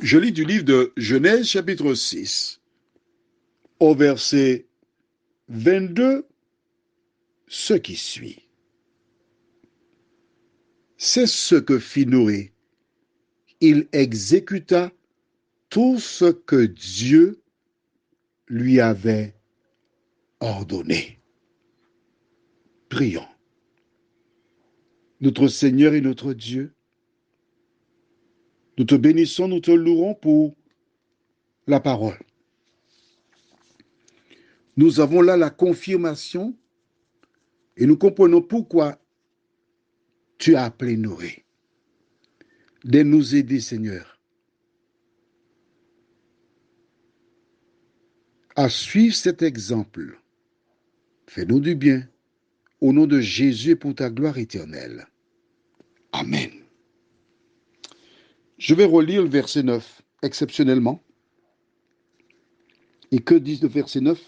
Je lis du livre de Genèse chapitre 6 au verset 22, ce qui suit. C'est ce que fit Noé. Il exécuta tout ce que Dieu lui avait ordonné. Prions. Notre Seigneur et notre Dieu, nous te bénissons, nous te louons pour la parole. Nous avons là la confirmation et nous comprenons pourquoi tu as appelé Noé. De nous aider, Seigneur, à suivre cet exemple. Fais-nous du bien. Au nom de Jésus et pour ta gloire éternelle. Amen. Je vais relire le verset 9, exceptionnellement. Et que dit le verset 9?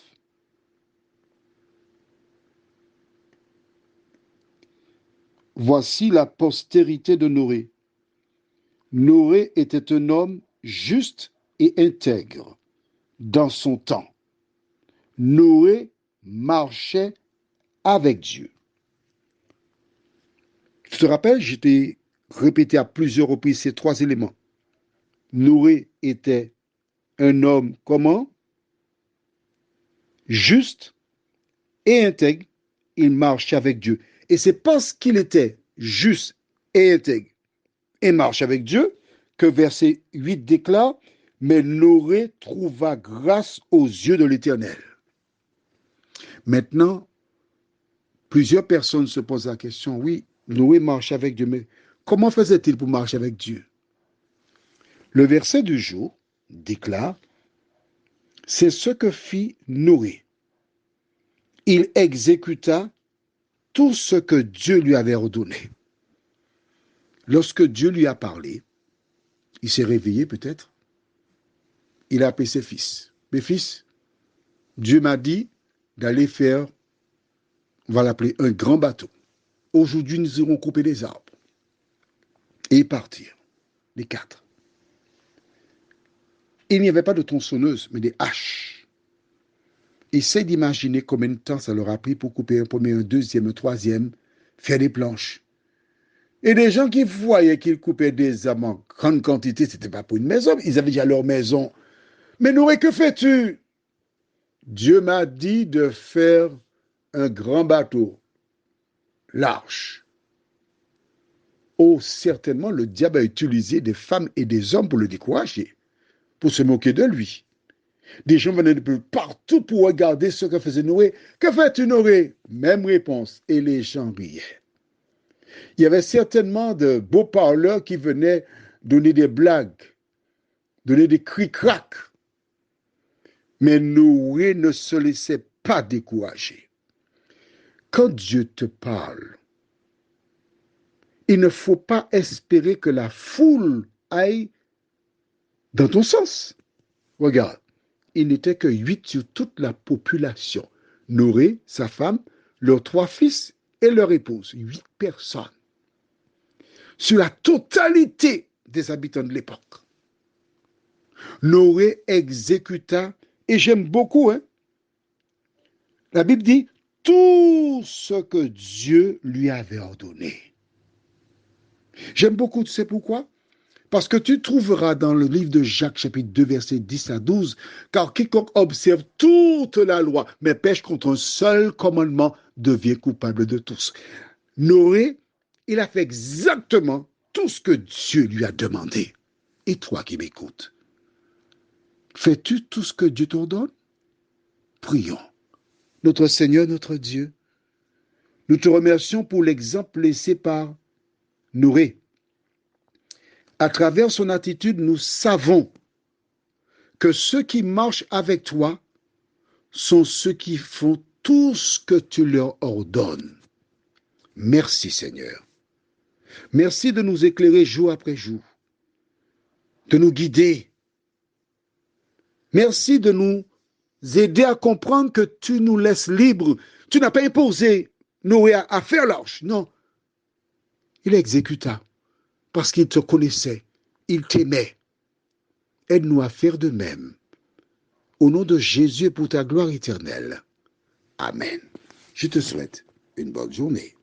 Voici la postérité de Noé. Noé était un homme juste et intègre dans son temps. Noé marchait avec Dieu. Tu te rappelles, je t'ai répété à plusieurs reprises ces trois éléments. Noé était un homme comment? Juste et intègre, il marchait avec Dieu. Et c'est parce qu'il était juste et intègre et marche avec Dieu que verset 8 déclare, mais Noé trouva grâce aux yeux de l'Éternel. Maintenant, plusieurs personnes se posent la question, oui, Noé marche avec Dieu, mais comment faisait-il pour marcher avec Dieu? Le verset du jour déclare, c'est ce que fit Noé. Il exécuta tout ce que Dieu lui avait ordonné. Lorsque Dieu lui a parlé, il s'est réveillé peut-être, il a appelé ses fils. Mes fils, Dieu m'a dit d'aller faire, on va l'appeler un grand bateau. Aujourd'hui, nous irons couper des arbres et partir, les quatre. Il n'y avait pas de tronçonneuse, mais des haches. Essaye d'imaginer combien de temps ça leur a pris pour couper un premier, un deuxième, un troisième, faire des planches. Et les gens qui voyaient qu'ils coupaient des arbres en grande quantité, ce n'était pas pour une maison, ils avaient déjà leur maison. Mais Noé, que fais-tu? Dieu m'a dit de faire un grand bateau, l'arche. Oh, certainement, le diable a utilisé des femmes et des hommes pour le décourager, pour se moquer de lui. Des gens venaient de partout pour regarder ce que faisait Noé. Que fais-tu, Noé? Même réponse. Et les gens riaient. Il y avait certainement de beaux parleurs qui venaient donner des blagues, donner des cris-cracs. Mais Noé ne se laissait pas décourager. Quand Dieu te parle, il ne faut pas espérer que la foule aille dans ton sens. Regarde, il n'était que 8 sur toute la population. Noé, sa femme, leurs 3 fils et leur épouse. 8 personnes. Sur la totalité des habitants de l'époque. Noé exécuta, et j'aime beaucoup, la Bible dit, tout ce que Dieu lui avait ordonné. J'aime beaucoup, tu sais pourquoi? Parce que tu trouveras dans le livre de Jacques, chapitre 2, versets 10 à 12, car quiconque observe toute la loi, mais pêche contre un seul commandement, devient coupable de tous. Noé, il a fait exactement tout ce que Dieu lui a demandé. Et toi qui m'écoutes, fais-tu tout ce que Dieu t'ordonne? Prions. Notre Seigneur, notre Dieu, nous te remercions pour l'exemple laissé par Noé. À travers son attitude, nous savons que ceux qui marchent avec toi sont ceux qui font tout ce que tu leur ordonnes. Merci Seigneur. Merci de nous éclairer jour après jour, de nous guider. Merci de nous aider à comprendre que tu nous laisses libres. Tu n'as pas imposé Noé à faire l'arche. Non, il exécuta parce qu'il te connaissait, il t'aimait. Aide-nous à faire de même. Au nom de Jésus et pour ta gloire éternelle. Amen. Je te souhaite une bonne journée.